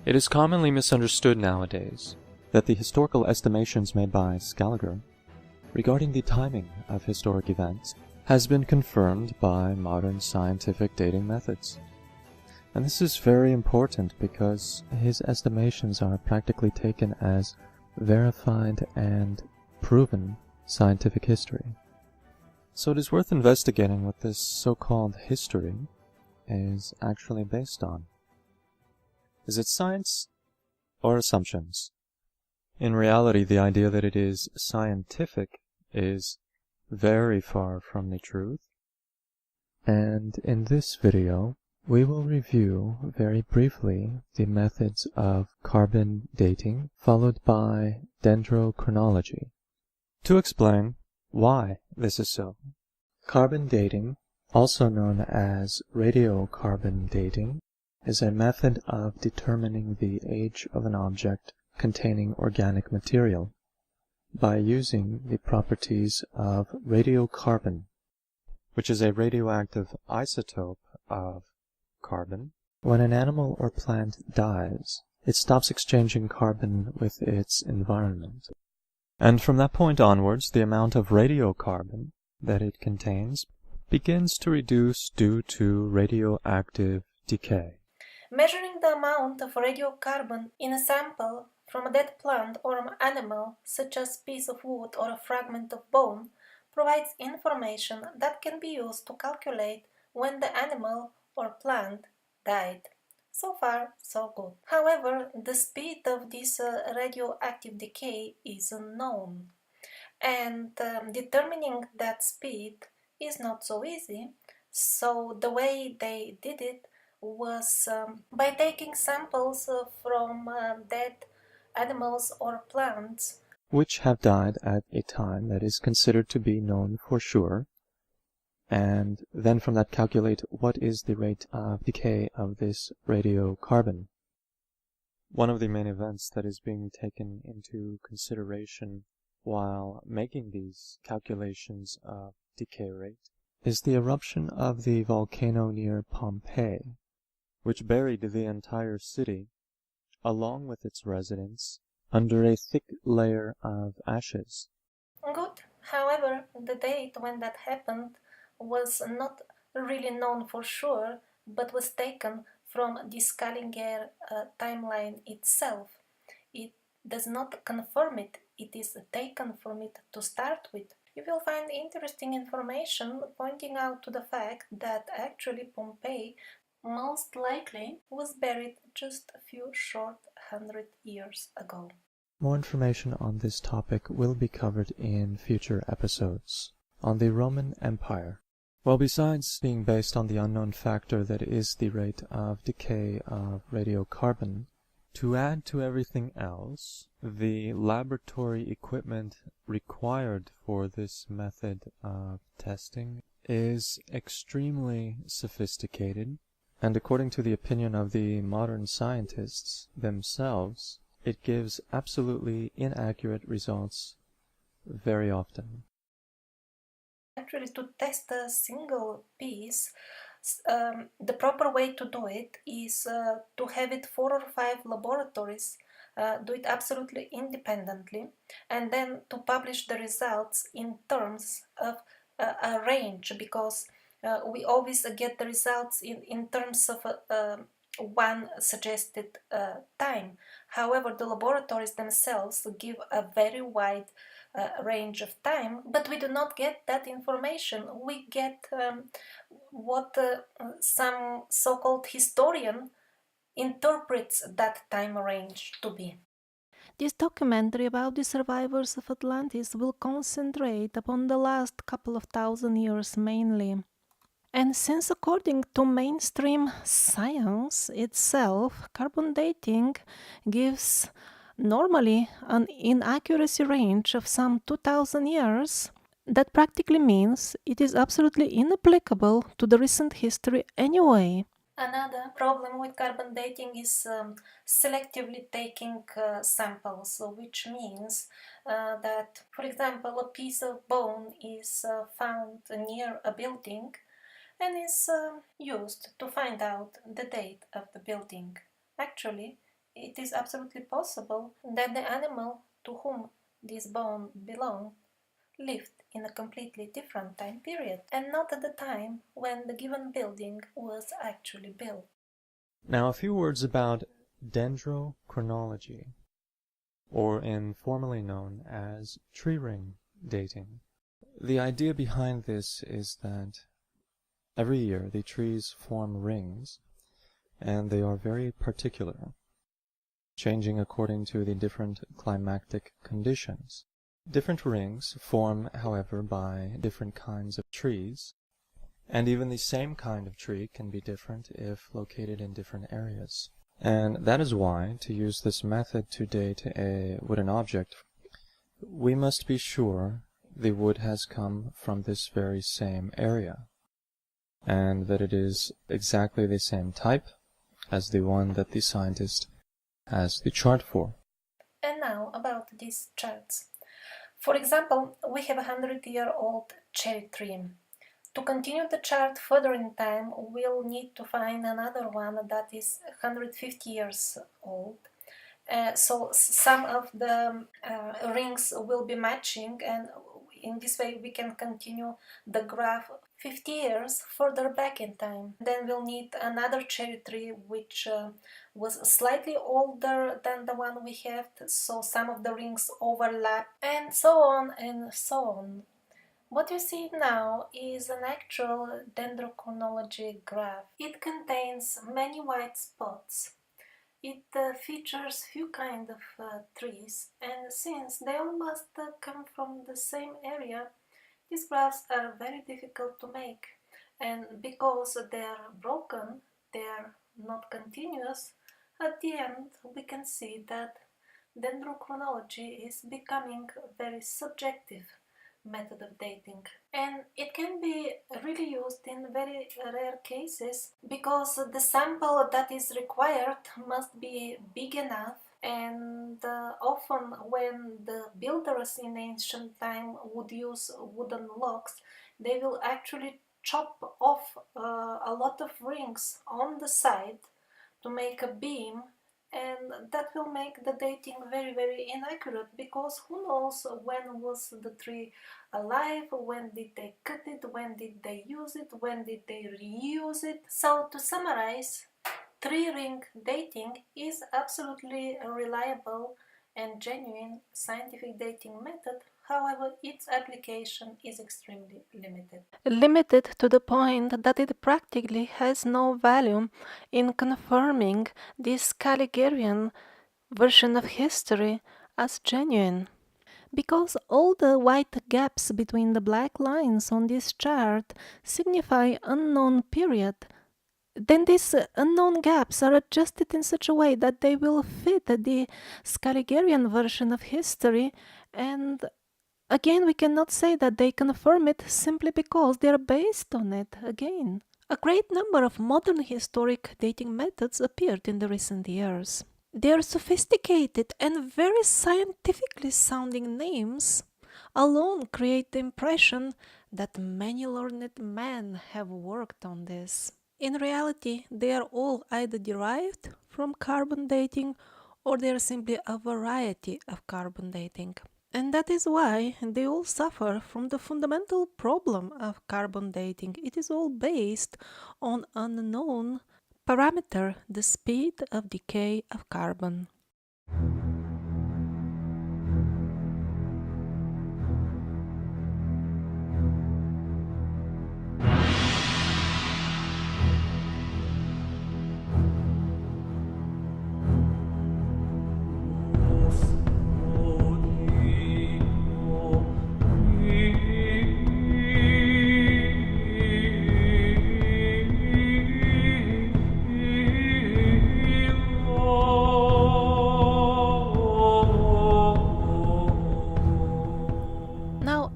It is commonly misunderstood nowadays that the historical estimations made by Scaliger regarding the timing of historic events has been confirmed by modern scientific dating methods. And this is very important because his estimations are practically taken as verified and proven scientific history. So it is worth investigating what this so-called history is actually based on. Is it science or assumptions? In reality, the idea that it is scientific is very far from the truth. And in this video, we will review very briefly the methods of carbon dating, followed by dendrochronology, to explain why this is so. Carbon dating, also known as radiocarbon dating, is a method of determining the age of an object containing organic material by using the properties of radiocarbon, which is a radioactive isotope of carbon. When an animal or plant dies, it stops exchanging carbon with its environment. And from that point onwards, the amount of radiocarbon that it contains begins to reduce due to radioactive decay. Measuring the amount of radiocarbon in a sample from a dead plant or animal, such as a piece of wood or a fragment of bone, provides information that can be used to calculate when the animal or plant died. So far, so good. However, the speed of this radioactive decay is unknown, and determining that speed is not so easy. So the way they did it was by taking samples from dead animals or plants which have died at a time that is considered to be known for sure, and then from that calculate what is the rate of decay of this radiocarbon. One of the main events that is being taken into consideration while making these calculations of decay rate is the eruption of the volcano near Pompeii, which buried the entire city, along with its residents, under a thick layer of ashes. Good. However, the date when that happened was not really known for sure, but was taken from the Scaliger timeline itself. It does not confirm it, it is taken from it to start with. You will find interesting information pointing out to the fact that actually Pompeii most likely was buried just a few short 100 years ago. More information on this topic will be covered in future episodes. On the Roman Empire. Well, besides being based on the unknown factor that is the rate of decay of radiocarbon, to add to everything else, the laboratory equipment required for this method of testing is extremely sophisticated, and according to the opinion of the modern scientists themselves, it gives absolutely inaccurate results very often. Actually, to test a single piece, the proper way to do it is to have it 4 or 5 laboratories do it absolutely independently, and then to publish the results in terms of a range, because we always get the results in terms of one suggested time. However, the laboratories themselves give a very wide range of time, but we do not get that information. We get what some so-called historian interprets that time range to be. This documentary about the survivors of Atlantis will concentrate upon the last couple of thousand years mainly. And since according to mainstream science itself, carbon dating gives normally an inaccuracy range of some 2000 years, that practically means it is absolutely inapplicable to the recent history anyway. Another problem with carbon dating is selectively taking samples, which means that, for example, a piece of bone is found near a building and is used to find out the date of the building. Actually, it is absolutely possible that the animal to whom this bone belonged lived in a completely different time period and not at the time when the given building was actually built. Now a few words about dendrochronology, or informally known as tree ring dating. The idea behind this is that every year the trees form rings, and they are very particular, changing according to the different climatic conditions. Different rings form, however, by different kinds of trees, and even the same kind of tree can be different if located in different areas. And that is why, to use this method to date a wooden object, we must be sure the wood has come from this very same area, and that it is exactly the same type as the one that the scientist has the chart for. And now about these charts. For example, we have a 100-year-old cherry tree. To continue the chart further in time, we'll need to find another one that is 150 years old. So some of the rings will be matching, and in this way we can continue the graph 50 years further back in time. Then we'll need another cherry tree which was slightly older than the one we have, so some of the rings overlap, and so on and so on. What you see now is an actual dendrochronology graph. It contains many white spots. It features few kind of trees, and since they all must come from the same area, these graphs are very difficult to make. And because they are broken, they are not continuous, at the end we can see that dendrochronology is becoming very subjective method of dating, and it can be really used in very rare cases because the sample that is required must be big enough, and often when the builders in ancient time would use wooden logs, they will actually chop off a lot of rings on the side to make a beam, and that will make the dating very inaccurate, because who knows when was the tree alive, when did they cut it, when did they use it, when did they reuse it. So to summarize, tree ring dating is absolutely a reliable and genuine scientific dating method. However, its application is extremely limited. Limited to the point that it practically has no value in confirming this Caligarian version of history as genuine. Because all the white gaps between the black lines on this chart signify unknown period, then these unknown gaps are adjusted in such a way that they will fit the Scaligerian version of history, and again we cannot say that they confirm it simply because they are based on it again. A great number of modern historic dating methods appeared in the recent years. Their sophisticated and very scientifically sounding names alone create the impression that many learned men have worked on this. In reality, they are all either derived from carbon dating or they are simply a variety of carbon dating. And that is why they all suffer from the fundamental problem of carbon dating. It is all based on unknown parameter, the speed of decay of carbon.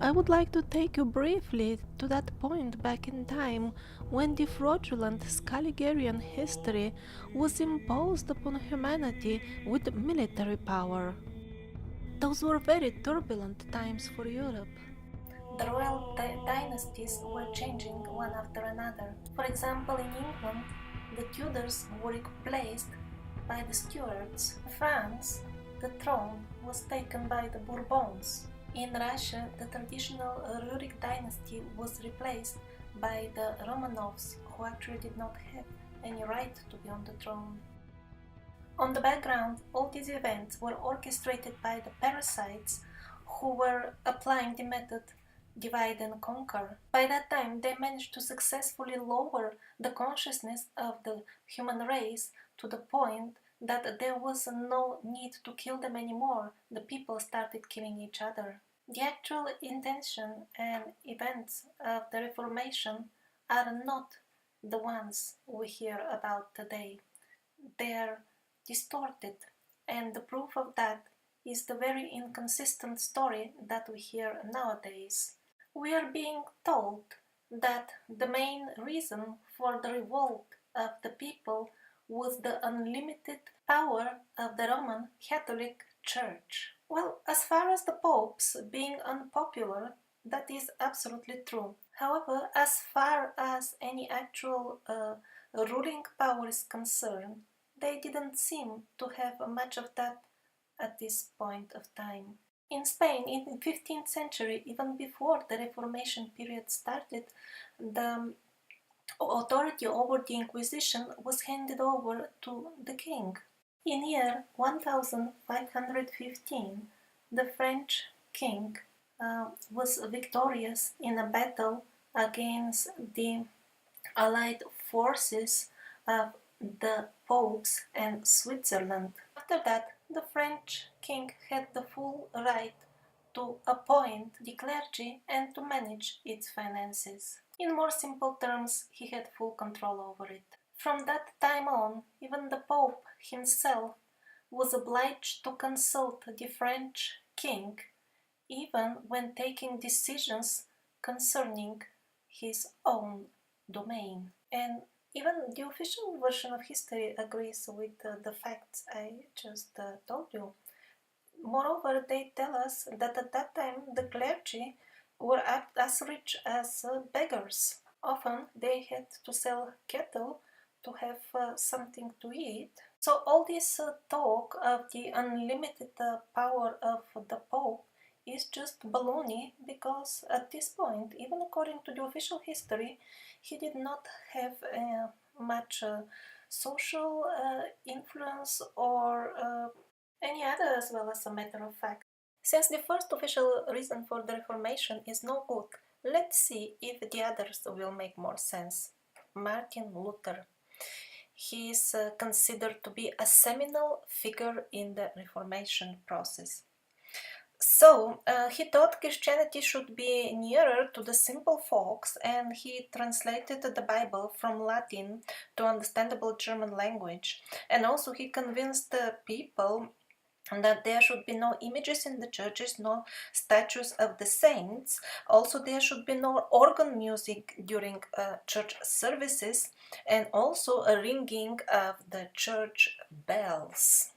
I would like to take you briefly to that point back in time when the fraudulent Scaligerian history was imposed upon humanity with military power. Those were very turbulent times for Europe. The royal dynasties were changing one after another. For example, in England, the Tudors were replaced by the Stuarts. In France, the throne was taken by the Bourbons. In Russia, the traditional Rurik dynasty was replaced by the Romanovs, who actually did not have any right to be on the throne. On the background, all these events were orchestrated by the parasites who were applying the method divide and conquer. By that time, they managed to successfully lower the consciousness of the human race to the point that there was no need to kill them anymore. The people started killing each other. The actual intention and events of the Reformation are not the ones we hear about today. They are distorted, and the proof of that is the very inconsistent story that we hear nowadays. We are being told that the main reason for the revolt of the people was the unlimited power of the Roman Catholic Church. Well, as far as the popes being unpopular, that is absolutely true. However, as far as any actual ruling power is concerned, they didn't seem to have much of that at this point of time. In Spain, in the 15th century, even before the Reformation period started, the authority over the Inquisition was handed over to the king. In year 1515, the French king was victorious in a battle against the allied forces of the popes and Switzerland. After that, the French king had the full right to appoint the clergy and to manage its finances. In more simple terms, he had full control over it. From that time on, even the Pope himself was obliged to consult the French king, even when taking decisions concerning his own domain. And even the official version of history agrees with the facts I just told you. Moreover, they tell us that at that time the clergy were as rich as beggars. Often they had to sell cattle to have something to eat. So all this talk of the unlimited power of the Pope is just baloney, because at this point, even according to the official history, he did not have much social influence or any other, as well, as a matter of fact. Since the first official reason for the Reformation is no good, let's see if the others will make more sense. Martin Luther. He is considered to be a seminal figure in the Reformation process. So, he thought Christianity should be nearer to the simple folks, and he translated the Bible from Latin to understandable German language. And also he convinced the people that there should be no images in the churches, no statues of the saints. Also, there should be no organ music during church services, and also a ringing of the church bells.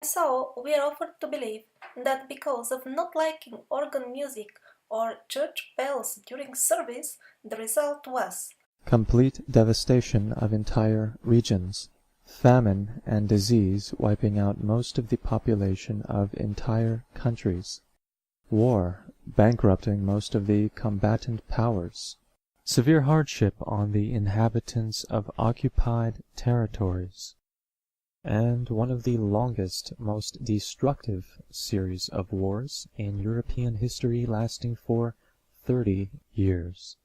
So, we are offered to believe that because of not liking organ music or church bells during service, the result was complete devastation of entire regions, famine and disease wiping out most of the population of entire countries, war bankrupting most of the combatant powers, severe hardship on the inhabitants of occupied territories, and one of the longest, most destructive series of wars in European history, lasting for 30 years.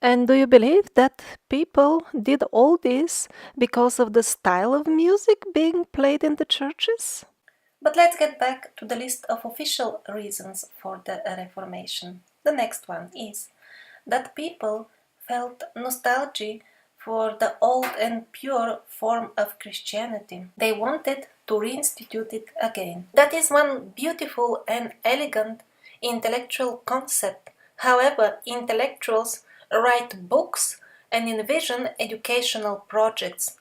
And do you believe that people did all this because of the style of music being played in the churches? But let's get back to the list of official reasons for the Reformation. The next one is that people felt nostalgia for the old and pure form of Christianity. They wanted to reinstitute it again. That is one beautiful and elegant intellectual concept. However, intellectuals write books and envision educational projects,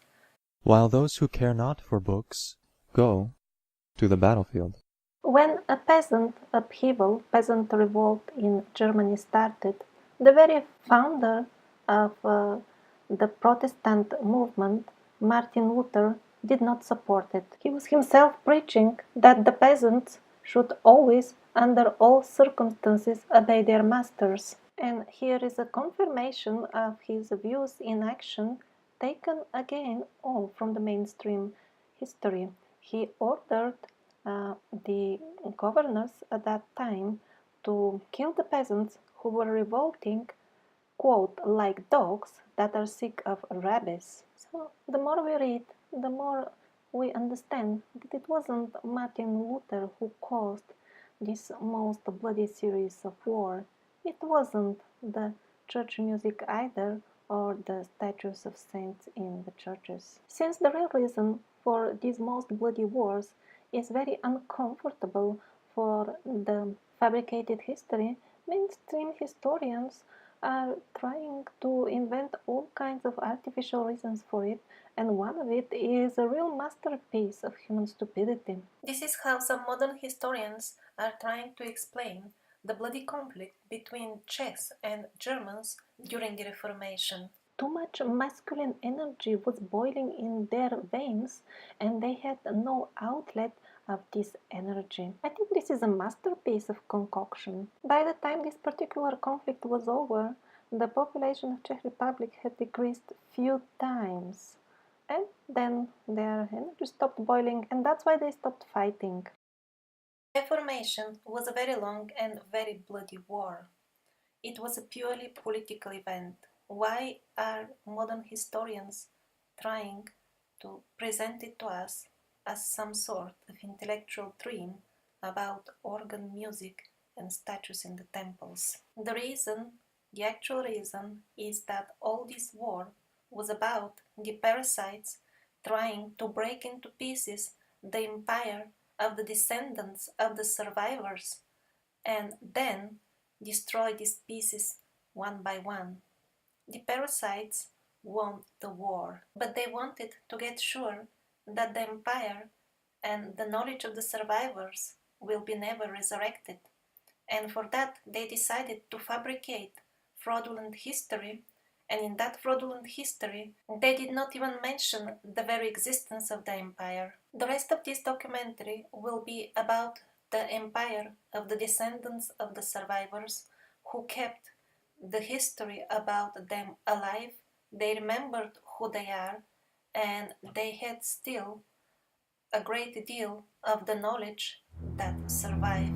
while those who care not for books go to the battlefield. When a peasant revolt in Germany started, the very founder of the Protestant movement, Martin Luther, did not support it. He was himself preaching that the peasants should always, under all circumstances, obey their masters. And here is a confirmation of his views in action, taken again all from the mainstream history. He ordered the governors at that time to kill the peasants who were revolting, quote, like dogs that are sick of rabies. So the more we read, the more we understand that it wasn't Martin Luther who caused this most bloody series of war. It wasn't the church music either, or the statues of saints in the churches. Since the real reason for these most bloody wars is very uncomfortable for the fabricated history, mainstream historians are trying to invent all kinds of artificial reasons for it, and one of it is a real masterpiece of human stupidity. This is how some modern historians are trying to explain the bloody conflict between Czechs and Germans during the Reformation. Too much masculine energy was boiling in their veins, and they had no outlet of this energy. I think this is a masterpiece of concoction. By the time this particular conflict was over, the population of Czech Republic had decreased few times. And then their energy stopped boiling, and that's why they stopped fighting. Reformation was a very long and very bloody war. It was a purely political event. Why are modern historians trying to present it to us as some sort of intellectual dream about organ music and statues in the temples? The actual reason, is that all this war was about the parasites trying to break into pieces the empire of the descendants of the survivors, and then destroy these pieces one by one. The parasites won the war, but they wanted to get sure that the empire and the knowledge of the survivors will be never resurrected. And for that, they decided to fabricate fraudulent history, and in that fraudulent history, they did not even mention the very existence of the empire. The rest of this documentary will be about the empire of the descendants of the survivors who kept the history about them alive. They remembered who they are, and they had still a great deal of the knowledge that survived.